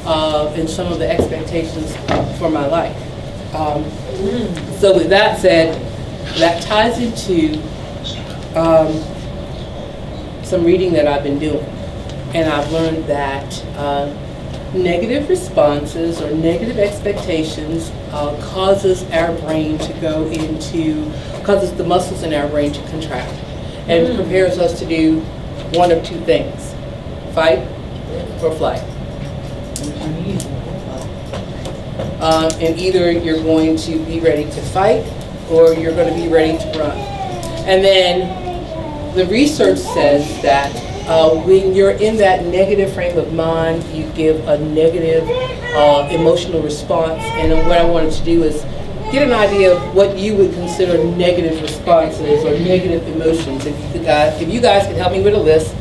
and some of the expectations for my life. So with that said, that ties into some reading that I've been doing. And I've learned that negative responses or negative expectations causes our brain to causes the muscles in our brain to contract and prepares us to do one of two things, fight or flight. And either you're going to be ready to fight or you're going to be ready to run. And then the research says that when you're in that negative frame of mind, you give a negative emotional response. And what I wanted to do is get an idea of what you would consider negative responses or negative emotions. If you guys could help me with a list,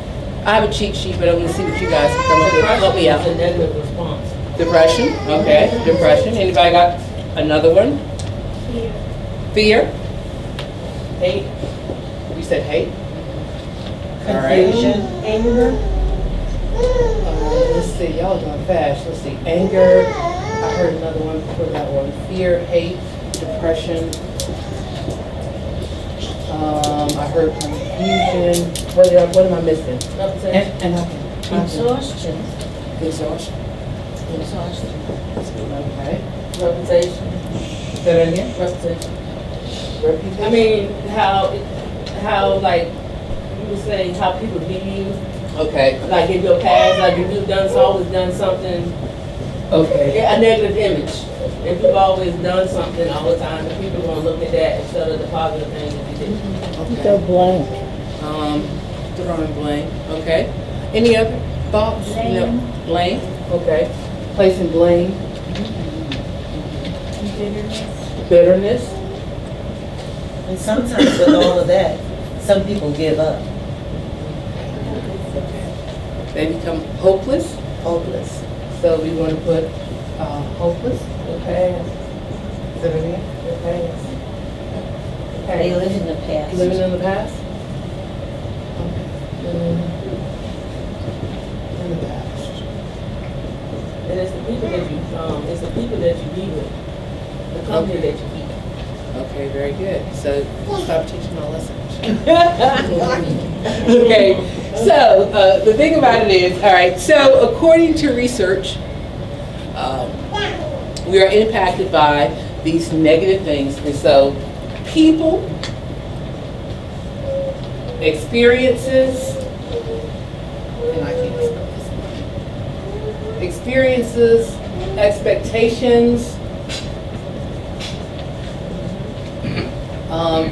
I have a cheat sheet, but I want to see what you guys can come up with. Help me out. A negative response. Depression, okay, depression. Anybody got another one? Fear. Hate. You said hate? Confusion. Anger. Let's see, y'all going fast. Let's see, anger. I heard another one before that one. Fear, hate, depression. I heard confusion. What am I missing? Exhaustion. Exhaustion. Okay. Reputation. Say that again? Reputation. Reputation? I mean, how like you were saying, how people view you. Okay. Like in your past, like if you've always done something. Okay. Yeah, a negative image. If you've always done something all the time, people are gonna look at that instead of the positive things that you did. Okay. Go blank. Throwing blame. Okay. Any other thoughts? Blame. No. Blame. Okay. Placing blame. Bitterness. And sometimes with all of that, some people give up, They become hopeless. hopeless. So we want to put hopeless. Okay. Say that again. Okay. They live in the past. Living in the past. Okay. Living in the past. And it's the people that you be with, the company that you keep. Okay, very good. So stop teaching my lesson. Okay, so the thing about it is, all right, so according to research, we are impacted by these negative things. And so people, experiences, and I can't spell this one. Experiences, expectations,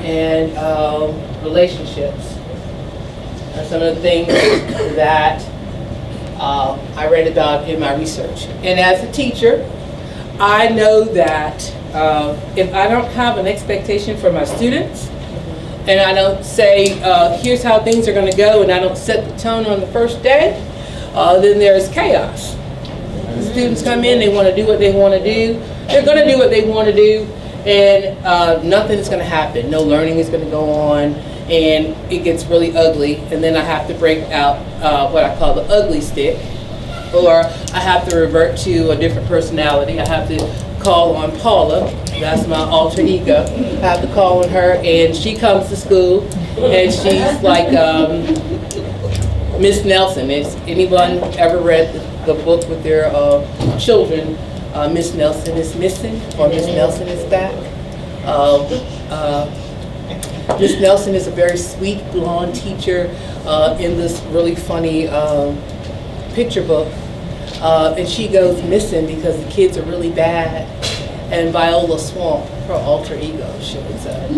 and relationships are some of the things that I read about in my research. And as a teacher, I know that if I don't have an expectation for my students, and I don't say, here's how things are going to go, and I don't set the tone on the first day, then there's chaos. The students come in, they want to do what they want to do. They're going to do what they want to do, and nothing is going to happen. No learning is going to go on, and it gets really ugly. And then I have to break out what I call the ugly stick, or I have to revert to a different personality. I have to call on Paula. That's my alter ego. I have to call on her, and she comes to school, and she's like Miss Nelson. Has anyone ever read the book with their children? Miss Nelson is missing, or Miss Nelson is back. Miss Nelson is a very sweet blonde teacher in this really funny picture book, and she goes missing because the kids are really bad. And Viola Swamp, her alter ego, shows up.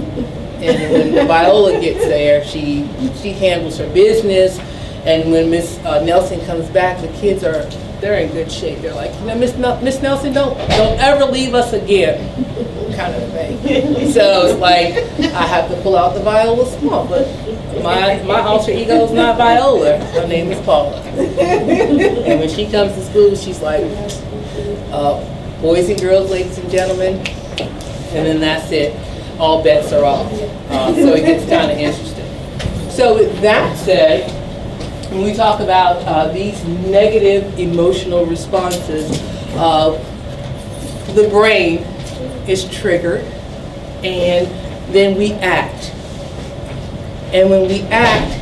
And when Viola gets there, she handles her business. And when Miss Nelson comes back, the kids they're in good shape. They're like, you know, Miss Nelson, don't ever leave us again, kind of thing. So it's like I have to pull out the Viola Swamp, but my alter ego is not Viola. Her name is Paula. And when she comes to school, she's like, boys and girls, ladies and gentlemen, and then that's it. All bets are off. So it gets kind of interesting. So with that said, when we talk about these negative emotional responses, the brain is triggered, and then we act. And when we act,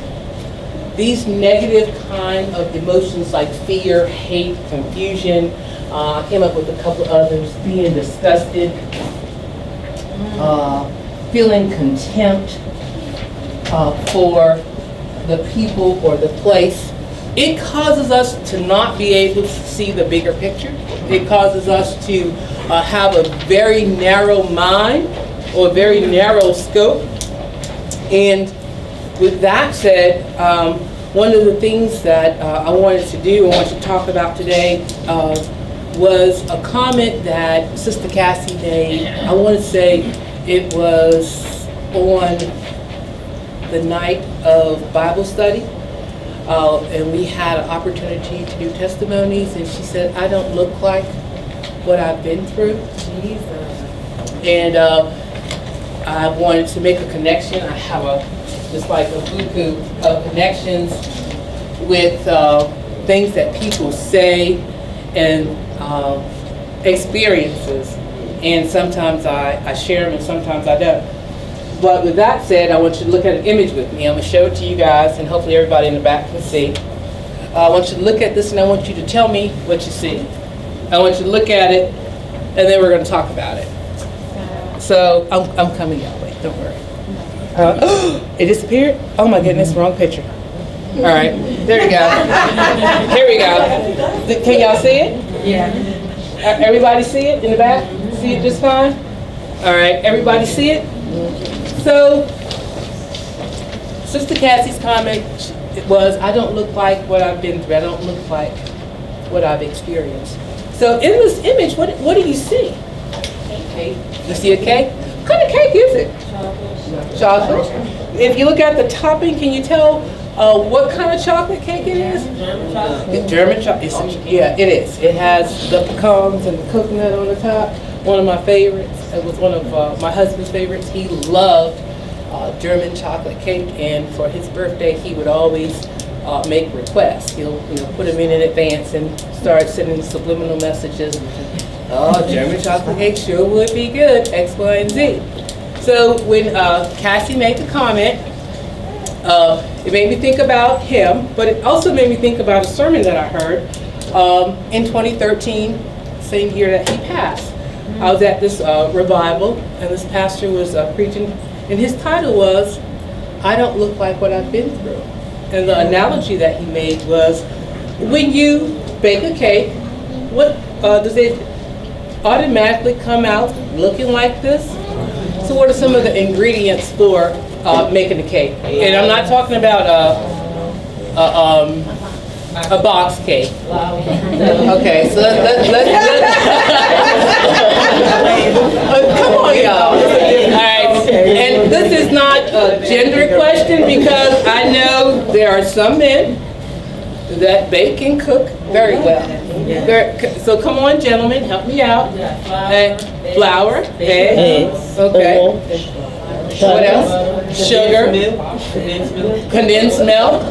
these negative kind of emotions like fear, hate, confusion, I came up with a couple others, being disgusted, feeling contempt for the people or the place. It causes us to not be able to see the bigger picture. It causes us to have a very narrow mind or a very narrow scope. And with that said, one of the things that I wanted to do, I want to talk about today, was a comment that Sister Cassie made. I want to say it was on the night of Bible study, and we had an opportunity to do testimonies, and she said, I don't look like what I've been through. And I wanted to make a connection. I have just like a buku of connections with things that people say and experiences. And sometimes I share them and sometimes I don't. But with that said, I want you to look at an image with me. I'm going to show it to you guys, and hopefully everybody in the back can see. I want you to look at this, and I want you to tell me what you see. I want you to look at it, and then we're going to talk about it. So I'm coming your way. Don't worry. It disappeared? Oh my goodness, wrong picture. All right, there we go. Here we go. Can y'all see it? Yeah. Everybody see it in the back? See it just fine? All right, everybody see it? So, Sister Cassie's comment was, I don't look like what I've been through. I don't look like what I've experienced. So in this image, what do you see? Cake. You see a cake? What kind of cake is it? Chocolate. If you look at the topping, can you tell what kind of chocolate cake it is? German chocolate. German chocolate. Yeah, it is. It has the pecans and the coconut on the top. One of my favorites. It was one of my husband's favorites. He loved German chocolate cake, and for his birthday, he would always make requests. He'll put them in advance and start sending subliminal messages. Oh, German chocolate cake sure would be good, X, Y, and Z. So when Cassie made the comment, it made me think about him, but it also made me think about a sermon that I heard in 2013, same year that he passed. I was at this revival, and this pastor was preaching, and his title was, I don't look like what I've been through. And the analogy that he made was, when you bake a cake, what does it automatically come out looking like this? So what are some of the ingredients for making a cake? And I'm not talking about a box cake. Okay, so come on, y'all. All right, and this is not a gender question, because I know there are some men that bake and cook very well. So come on, gentlemen, help me out. Flour, eggs, okay. What else? Sugar, condensed milk.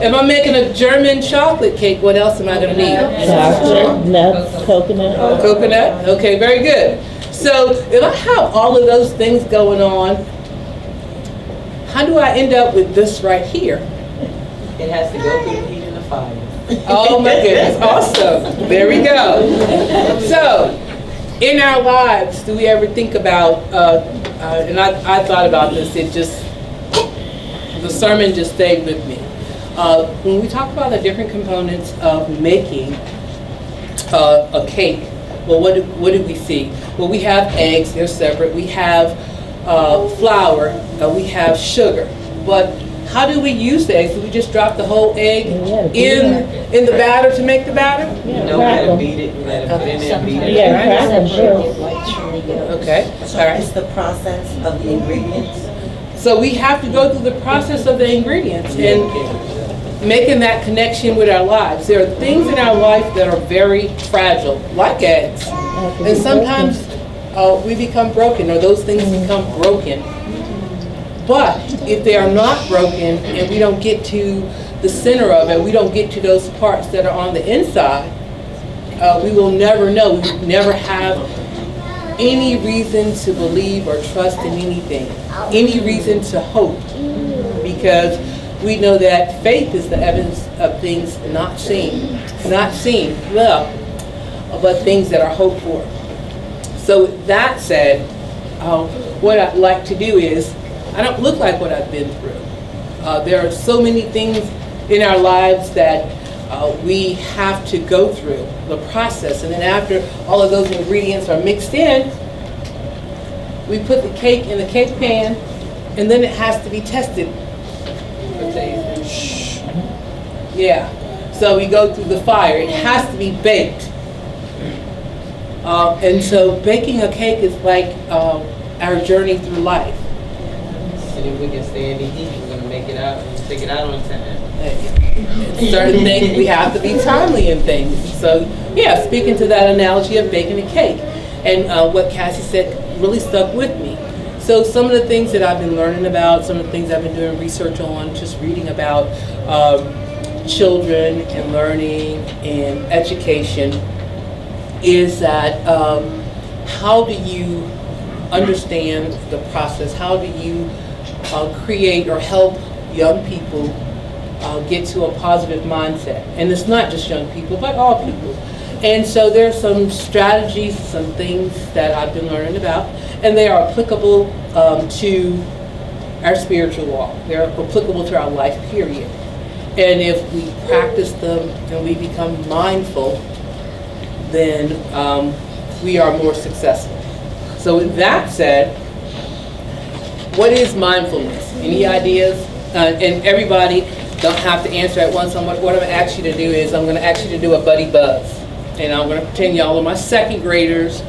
If I'm making a German chocolate cake, what else am I going to need? Chocolate, nuts, coconut. Coconut, okay, very good. So if I have all of those things going on, how do I end up with this right here? It has to go through the heat and the fire. Oh my goodness, awesome. There we go. So, in our lives, do we ever think about, and I thought about this, the sermon just stayed with me. When we talk about the different components of making a cake, well, what do we see? Well, we have eggs, they're separate. We have flour, we have sugar. But how do we use the eggs? Do we just drop the whole egg in the batter to make the batter? No, we gotta beat it. We gotta put it in and beat it. Yeah, crack them. Okay, all So right. it's the process of the ingredients. So we have to go through the process of the ingredients and making that connection with our lives. There are things in our life that are very fragile, like eggs. And sometimes we become broken, or those things become broken. But if they are not broken and we don't get to the center of it, we don't get to those parts that are on the inside, we will never know. We will never have any reason to believe or trust in anything, any reason to hope, because we know that faith is the evidence of things not seen, well, but things that are hoped for. So with that said, what I'd like to do is, I don't look like what I've been through. There are so many things in our lives that we have to go through the process, and then after all of those ingredients are mixed in, we put the cake in the cake pan, and then it has to be tested. Yeah, so we go through the fire. It has to be baked, and so baking a cake is like our journey through life. And if we can stay in the heat, we're gonna make it out and take it out on time. Certain things, we have to be timely in things. So yeah, speaking to that analogy of baking a cake, and what Cassie said really stuck with me. So some of the things that I've been learning about, some of the things I've been doing research on, just reading about children and learning and education, is that how do you understand the process? How do you create or help young people get to a positive mindset? And it's not just young people, but all people. And so there's some strategies, some things that I've been learning about, and they are applicable to our spiritual walk. They're applicable to our life period. And if we practice them and we become mindful, then we are more successful. So with that said, what is mindfulness? Any ideas? And everybody don't have to answer at once. What I'm going to ask you to do is I'm going to ask you to do a buddy buzz. And I'm going to pretend y'all are my second graders,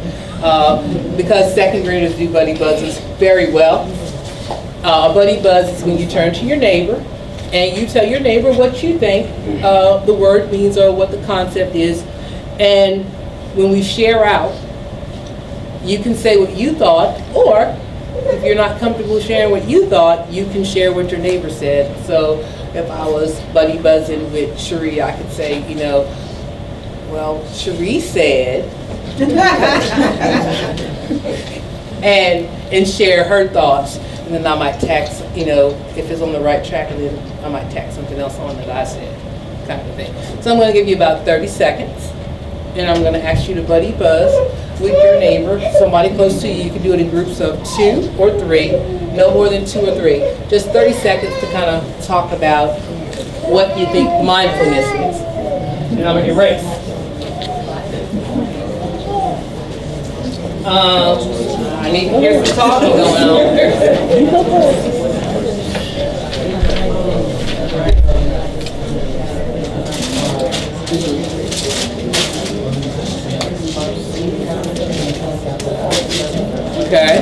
because second graders do buddy buzzes very well. A buddy buzz is when you turn to your neighbor and you tell your neighbor what you think the word means or what the concept is. And when we share out, you can say what you thought, or if you're not comfortable sharing what you thought, you can share what your neighbor said. So if I was buddy buzzing with Cherie, I could say, you know, well, Cherie said, and share her thoughts. And then I might text, you know, if it's on the right track, and then I might text something else on that I said, kind of thing. So I'm going to give you about 30 seconds, and I'm going to ask you to buddy buzz with your neighbor, somebody close to you. You can do it in groups of 2 or 3, no more than 2 or 3. Just 30 seconds to kind of talk about what you think mindfulness is. And I'm going to erase. I need to hear some talking going on. Okay.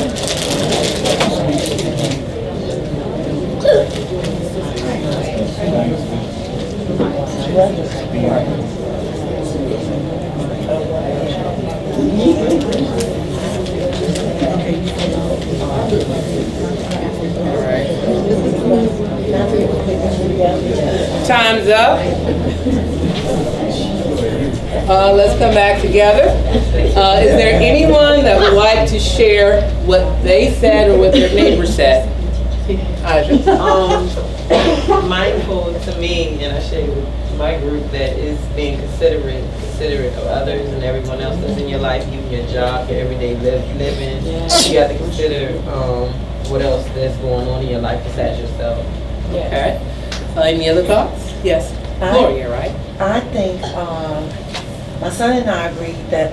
Time's up. Let's come back together. Is there anyone that would like to share what they said or what their neighbor said? Mindful to me, and I share with my group, that is being considerate of others and everyone else that's in your life, even your job, your everyday living. You got to consider what else that's going on in your life besides yourself. Okay. Any other thoughts? Yes. Gloria, right? I think, my son and I agreed that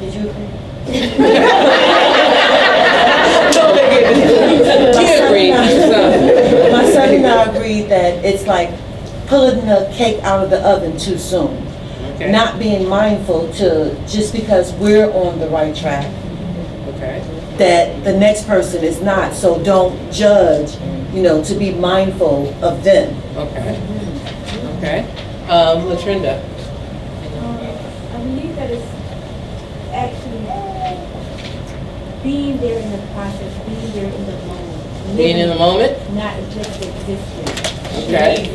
did you agree? My son and I agreed that it's like pulling the cake out of the oven too soon. Okay. Not being mindful to, just because we're on the right track, okay, that the next person is not. So don't judge, you know, to be mindful of them. Okay. Okay. Latrinda. I believe that it's actually being there in the process, being there in the moment. Being in the moment? Not just existing. Okay.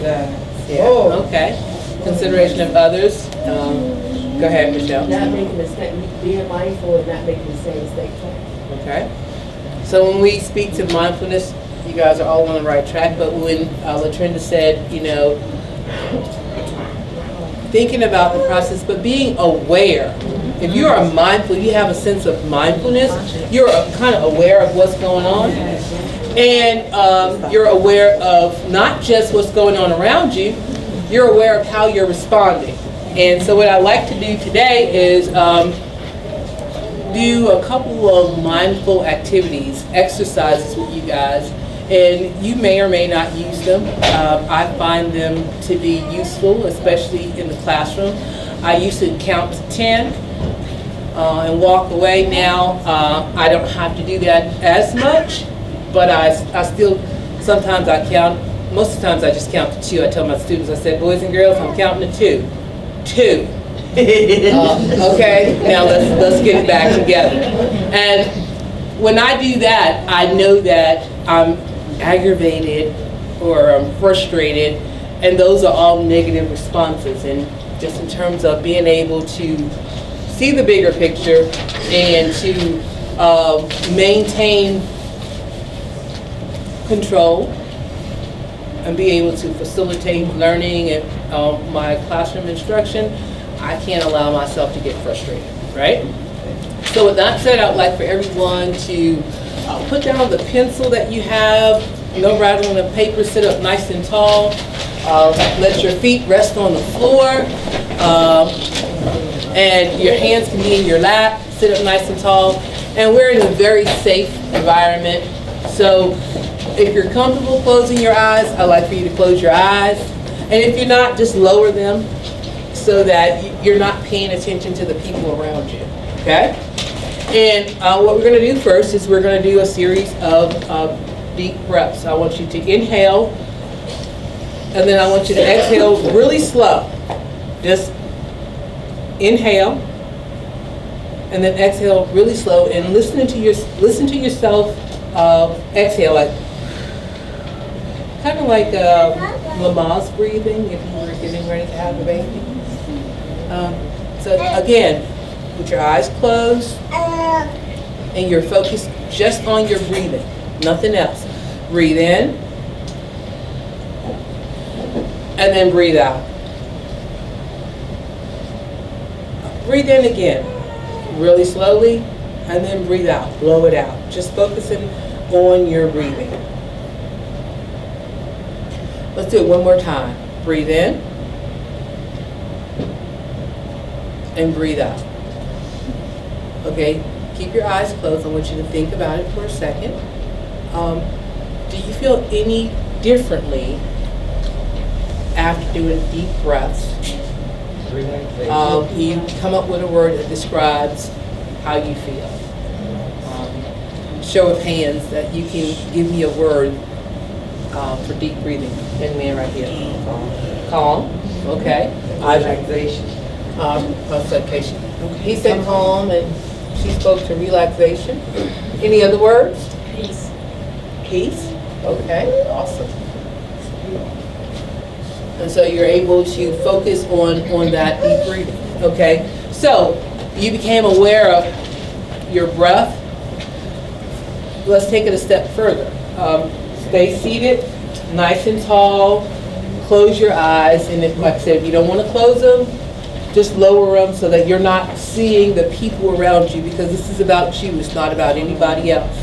Yeah, okay. Consideration of others. Go ahead, Michelle. Not making the same, being mindful and not making the same mistake twice. Okay. So when we speak to mindfulness, you guys are all on the right track, but when Latrinda said, you know, thinking about the process, but being aware. If you are mindful, you have a sense of mindfulness, you're kind of aware of what's going on. And you're aware of not just what's going on around you, you're aware of how you're responding. And so what I'd like to do today is do a couple of mindful activities, exercises with you guys, and you may or may not use them. I find them to be useful, especially in the classroom. I used to count to 10 and walk away. Now I don't have to do that as much, but I still, sometimes I count, most of the times I just count to 2. I tell my students, I said, boys and girls, I'm counting to 2. 2. Okay, now let's get it back together. And when I do that, I know that I'm aggravated or I'm frustrated, and those are all negative responses. And just in terms of being able to see the bigger picture and to maintain control and be able to facilitate learning and my classroom instruction, I can't allow myself to get frustrated, right? So with that said, I would like for everyone to put down the pencil that you have, no rattling of paper, sit up nice and tall, let your feet rest on the floor, and your hands can be in your lap, sit up nice and tall, and we're in a very safe environment. So if you're comfortable closing your eyes, I'd like for you to close your eyes, and if you're not, just lower them so that you're not paying attention to the people around you, okay? And what we're gonna do first is we're gonna do a series of deep breaths. I want you to inhale, and then I want you to exhale really slow. Just inhale, and then exhale really slow, and listen to yourself exhale, like kind of like Mama's breathing if you were getting ready to have a baby. So again, with your eyes closed, and you're focused just on your breathing, nothing else. Breathe in, and then breathe out. Breathe in again, really slowly, and then breathe out, blow it out. Just focusing on your breathing. Let's do it one more time. Breathe in, and breathe out. Okay, keep your eyes closed. I want you to think about it for a second. Do you feel any differently after doing deep breaths? You come up with a word that describes how you feel. Show of hands that you can give me a word for deep breathing. Young man right here. Calm. Okay. Relaxation. Concentration. He said calm, and she spoke to relaxation. Any other words? Peace. Peace. Okay. Awesome. And so you're able to focus on that deep breathing. Okay. So you became aware of your breath. Let's take it a step further. Stay seated, nice and tall. Close your eyes, and if, like I said, if you don't want to close them, just lower them so that you're not seeing the people around you, because this is about you. It's not about anybody else.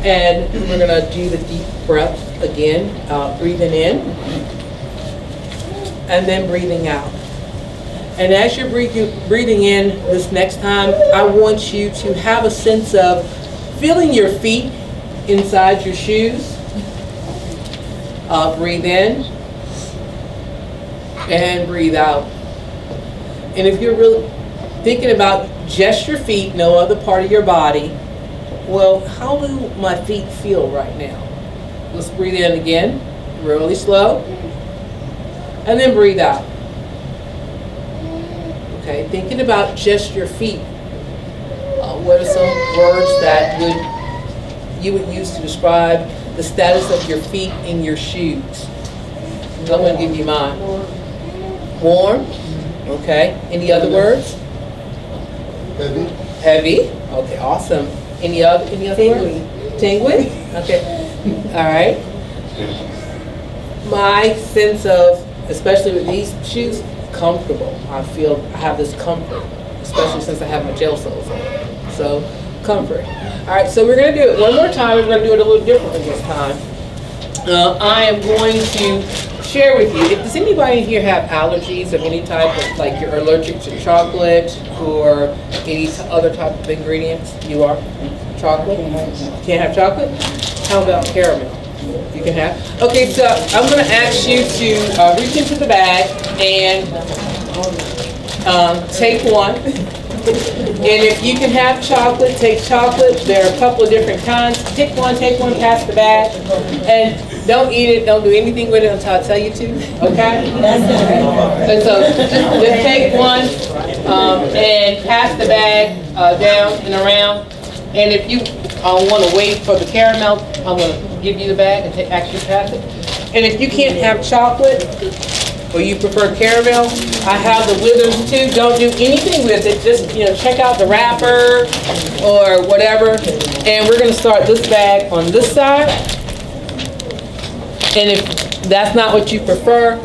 And we're going to do the deep breath again, breathing in, and then breathing out. And as you're breathing in this next time, I want you to have a sense of feeling your feet inside your shoes. Breathe in and breathe out. And if you're really thinking about just your feet, no other part of your body, well, how do my feet feel right now? Let's breathe in again, really slow, and then breathe out. Okay, thinking about just your feet. What are some words that you would use to describe the status of your feet in your shoes? I'm gonna give you mine. Warm, okay. Any other words? Heavy. Heavy, okay, awesome. Any other words? Tingly, okay. All right. My sense of, especially with these shoes, comfortable. I feel I have this comfort, especially since I have my gel soles on. So, comfort. All right, so we're gonna do it one more time. We're gonna do it a little differently this time. I am going to share with you, does anybody here have allergies of any type, of, like you're allergic to chocolate or any other type of ingredients? You are? Chocolate? Can't have chocolate? How about caramel? You can have? Okay, so I'm going to ask you to reach into the bag and take one. And if you can have chocolate, take chocolate. There are a couple of different kinds. Take one, pass the bag. And don't eat it, don't do anything with it until I tell you to, okay? And so just take one and pass the bag down and around. And if you want to wait for the caramel, I'm going to give you the bag and actually pass it. And if you can't have chocolate, or you prefer caramel, I have the withers too. Don't do anything with it. Just, check out the wrapper or whatever. And we're going to start this bag on this side. And if that's not what you prefer,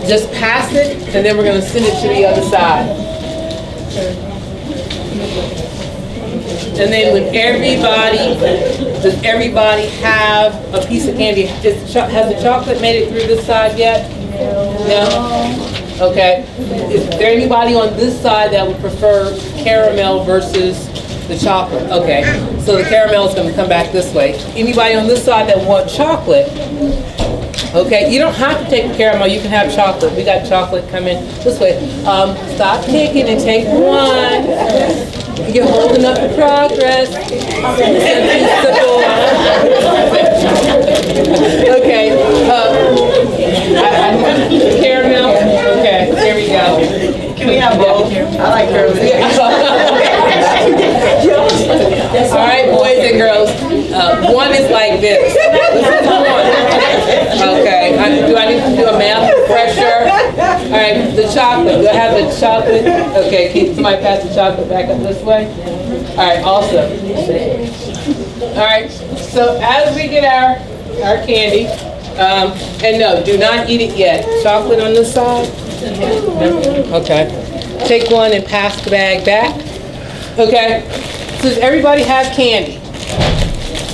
just pass it, and then we're going to send it to the other side. And then with does everybody have a piece of candy? Has the chocolate made it through this side yet? No? Okay. Is there anybody on this side that would prefer caramel versus the chocolate? Okay. So the caramel is going to come back this way. Anybody on this side that want chocolate? Okay. You don't have to take the caramel. You can have chocolate. We got chocolate coming this way. Stop taking and take one. You're holding up the progress. Okay. Caramel. Okay. There we go. Can we have both? I like caramel. All right, boys and girls. One is like this. This is one. Okay. Do I need to do a math refresher? All right. The chocolate. Do I have the chocolate? Okay. Can somebody pass the chocolate back up this way? All right. Awesome. All right. So as we get our candy, and no, do not eat it yet. Chocolate on this side. Okay. Take one and pass the bag back. Okay. So does everybody have candy?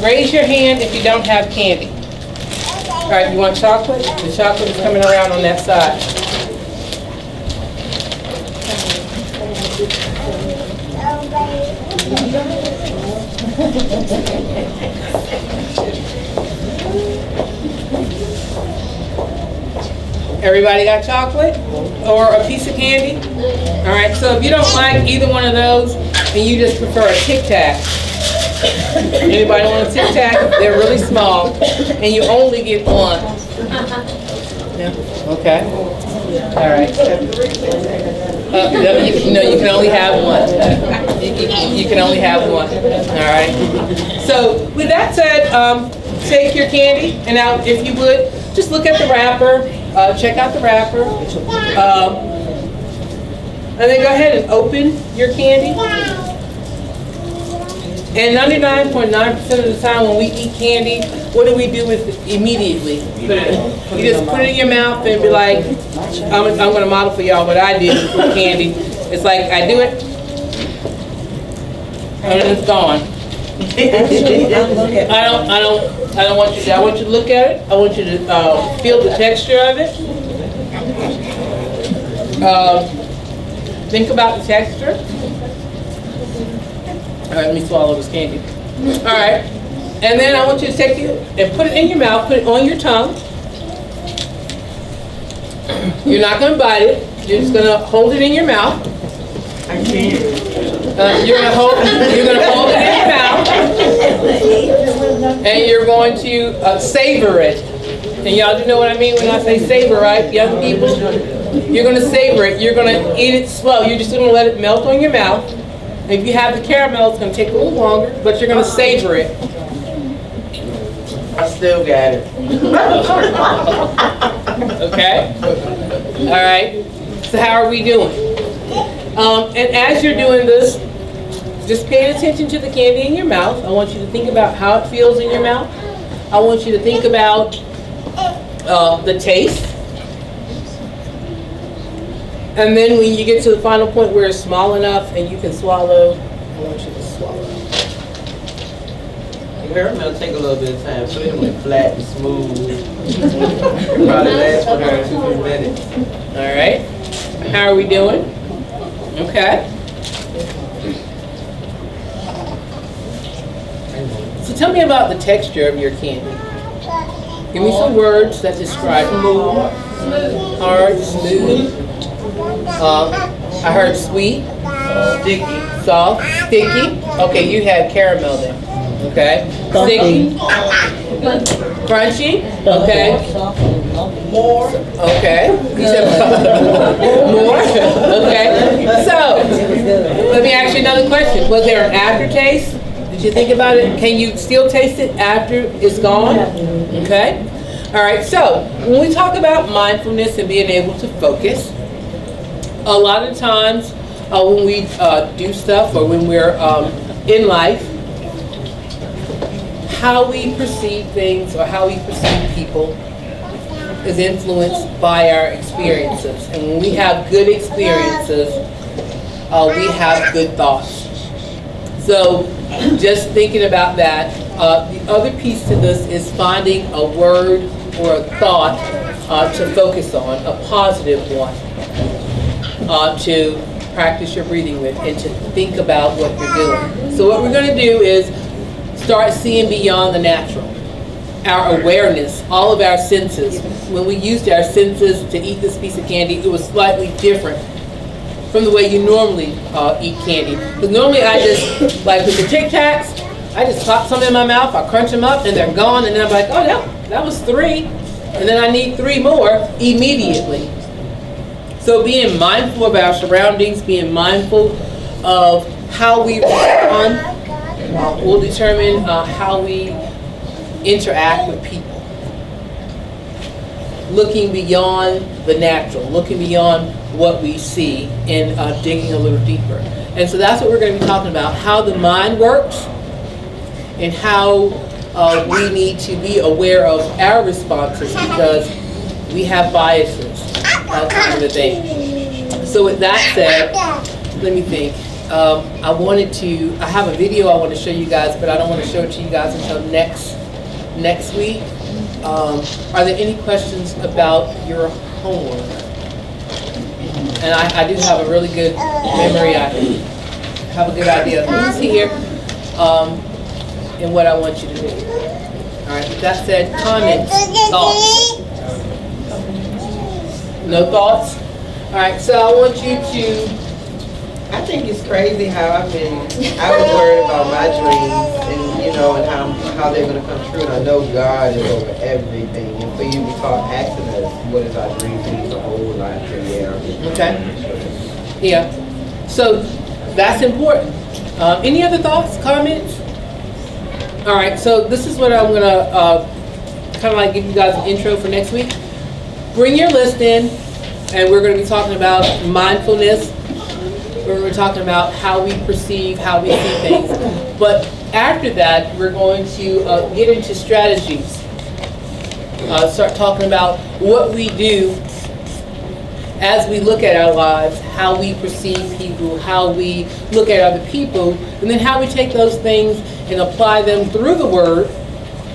Raise your hand if you don't have candy. All right, you want chocolate? The chocolate is coming around on that side. Everybody got chocolate or a piece of candy? All right, so if you don't like either one of those and you just prefer a Tic Tac, anybody want a Tic Tac? They're really small and you only get one. Yeah. Okay. All right. No, you can only have one. You can only have one. All right. So with that said, take your candy and now, if you would, just look at the wrapper. Check out the wrapper. And then go ahead and open your candy. And 99.9% of the time when we eat candy, what do we do with it immediately? You just put it in your mouth and be like, I'm going to model for y'all what I do with candy. It's like I do it, and then it's gone. I don't want you to. I want you to look at it. I want you to feel the texture of it. Think about the texture. All right, let me swallow this candy. All right, and then I want you to take it and put it in your mouth. Put it on your tongue. You're not going to bite it. You're just going to hold it in your mouth. I can't. You're going to hold it in your mouth, and you're going to savor it. And y'all do know what I mean when I say savor, right? Young people, you're going to savor it. You're going to eat it slow. You're just going to let it melt on your mouth. If you have the caramel, it's going to take a little longer, but you're going to savor it. I still got it. Okay? All right. So how are we doing? And as you're doing this, just paying attention to the candy in your mouth. I want you to think about how it feels in your mouth. I want you to think about the taste. And then when you get to the final point where it's small enough and you can swallow, I want you to swallow. Caramel take a little bit of time, so it went flat and smooth. It probably lasts for her 2 minutes. All right. How are we doing? Okay. So tell me about the texture of your candy. Give me some words that describe it. Hard, smooth. I heard sweet, Sticky. soft, sticky. Okay, you had caramel then. Okay. Sticky, crunchy. Okay. More. Okay. You said more. Okay. So let me ask you another question. Was there an aftertaste? Did you think about it? Can you still taste it after it's gone? Okay. All right. So when we talk about mindfulness and being able to focus, a lot of times when we do stuff or when we're in life, how we perceive things or how we perceive people is influenced by our experiences. And when we have good experiences, we have good thoughts. So just thinking about that, the other piece to this is finding a word or a thought to focus on, a positive one, to practice your breathing with and to think about what you're doing. So what we're going to do is start seeing beyond the natural. Our awareness, all of our senses. When we used our senses to eat this piece of candy, it was slightly different from the way you normally eat candy. Because normally I just, like with the Tic Tacs, I just pop some in my mouth, I crunch them up, and they're gone, and then I'm like, oh, that was 3. And then I need 3 more immediately. So being mindful of our surroundings, being mindful of how we respond, will determine how we interact with people. Looking beyond the natural, looking beyond what we see and digging a little deeper. And so that's what we're going to be talking about, how the mind works and how we need to be aware of our responses because we have biases, kind of a thing. So with that said, let me think. I have a video I want to show you guys, but I don't want to show it to you guys until next week. Are there any questions about your homework? And I do have a really good memory. I have a good idea of who's here and what I want you to do. All right, with that said, comments, thoughts? No thoughts? All right, so I want you to... I think it's crazy how I was worried about my dreams and, you know, and how they're going to come true. And I know God is over everything. And for you to start asking us, what is our dreams, means a whole lot to yeah. Okay. Yeah. So that's important. Any other thoughts, comments? All right, so this is what I'm going to kind of like give you guys an intro for next week. Bring your list in, and we're going to be talking about mindfulness. We're talking about how we perceive, how we see things. But after that, we're going to get into strategies. Start talking about what we do as we look at our lives, how we perceive people, how we look at other people, and then how we take those things and apply them through the Word,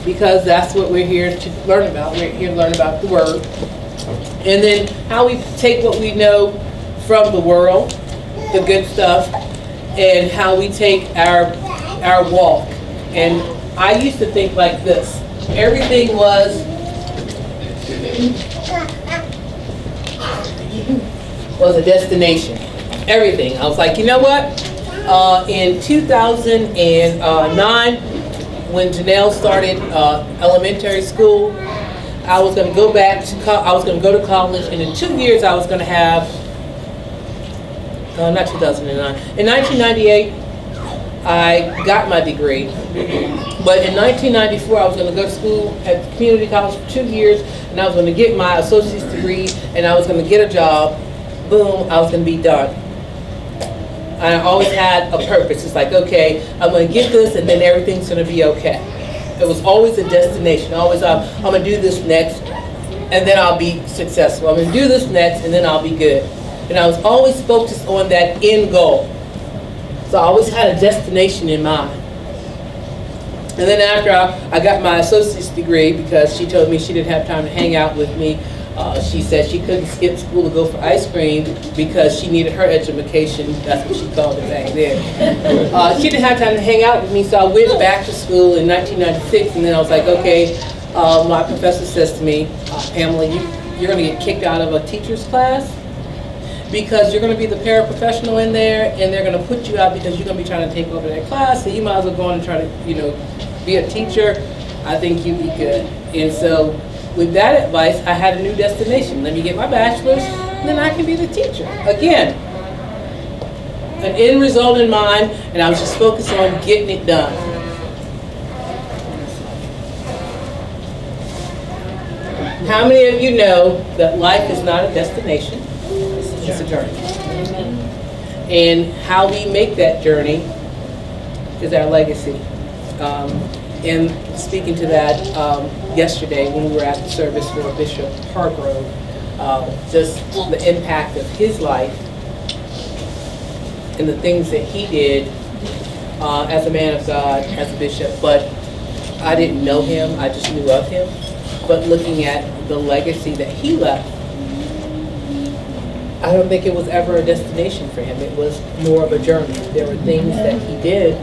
because that's what we're here to learn about. We're here to learn about the Word. And then how we take what we know from the world, the good stuff, and how we take our walk. And I used to think like this. Everything was a destination. Everything. I was like, you know what? In 2009, when Janelle started elementary school, I was going to go to college, and in 2 years I was going to have not 2009. In 1998, I got my degree. But in 1994, I was going to go to school at the community college for 2 years, and I was going to get my associate's degree, and I was going to get a job. Boom, I was going to be done. I always had a purpose. It's like, okay, I'm going to get this, and then everything's going to be okay. It was always a destination. Always, I'm going to do this next, and then I'll be successful. I'm going to do this next, and then I'll be good. And I was always focused on that end goal. So I always had a destination in mind. And then after I got my associate's degree, because she told me she didn't have time to hang out with me, she said she couldn't skip school to go for ice cream because she needed her education. That's what she called it back then. She didn't have time to hang out with me, so I went back to school in 1996, and then I was like, okay, my professor says to me, Pamela, you're going to get kicked out of a teacher's class because you're going to be the paraprofessional in there, and they're going to put you out because you're going to be trying to take over that class, so you might as well go on and try to, be a teacher. I think you'd be good. And so with that advice, I had a new destination. Let me get my bachelor's, and then I can be the teacher. Again, an end result in mind, and I was just focused on getting it done. How many of you know that life is not a destination? It's a journey. And how we make that journey is our legacy. And speaking to that yesterday when we were at the service for Bishop Hargrove, just the impact of his life and the things that he did as a man of God, as a bishop. But I didn't know him, I just knew of him. But looking at the legacy that he left, I don't think it was ever a destination for him. It was more of a journey. There were things that he did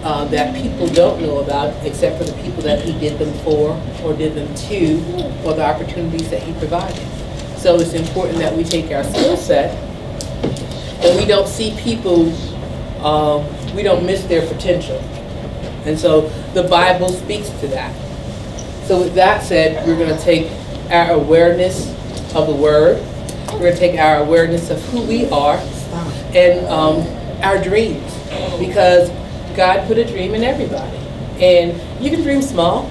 that people don't know about, except for the people that he did them for, or did them to, or the opportunities that he provided. So it's important that we take our skill set, and we don't see people, we don't miss their potential. And so the Bible speaks to that. So with that said, we're going to take our awareness of the Word, we're going to take our awareness of who we are, and our dreams, because God put a dream in everybody. And you can dream small,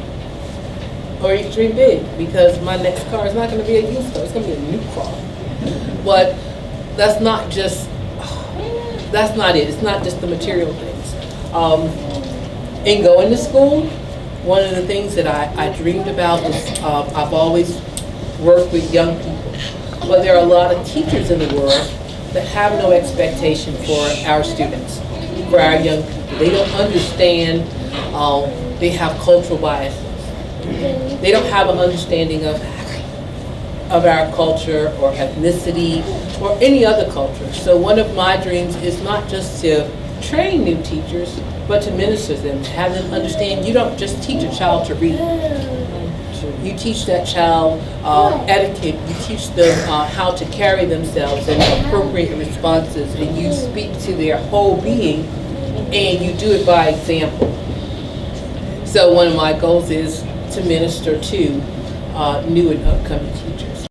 or you can dream big, because my next car is not going to be a used car, it's going to be a new car. But that's not it. It's not just the material things. In going to school, one of the things that I dreamed about was I've always worked with young people. But there are a lot of teachers in the world that have no expectation for our students, for our young people. They don't understand, they have cultural biases. They don't have an understanding of our culture or ethnicity or any other culture. So one of my dreams is not just to train new teachers, but to minister to them, to have them understand you don't just teach a child to read. You teach that child etiquette, you teach them how to carry themselves and appropriate responses, and you speak to their whole being, and you do it by example. So one of my goals is to minister to new and upcoming teachers.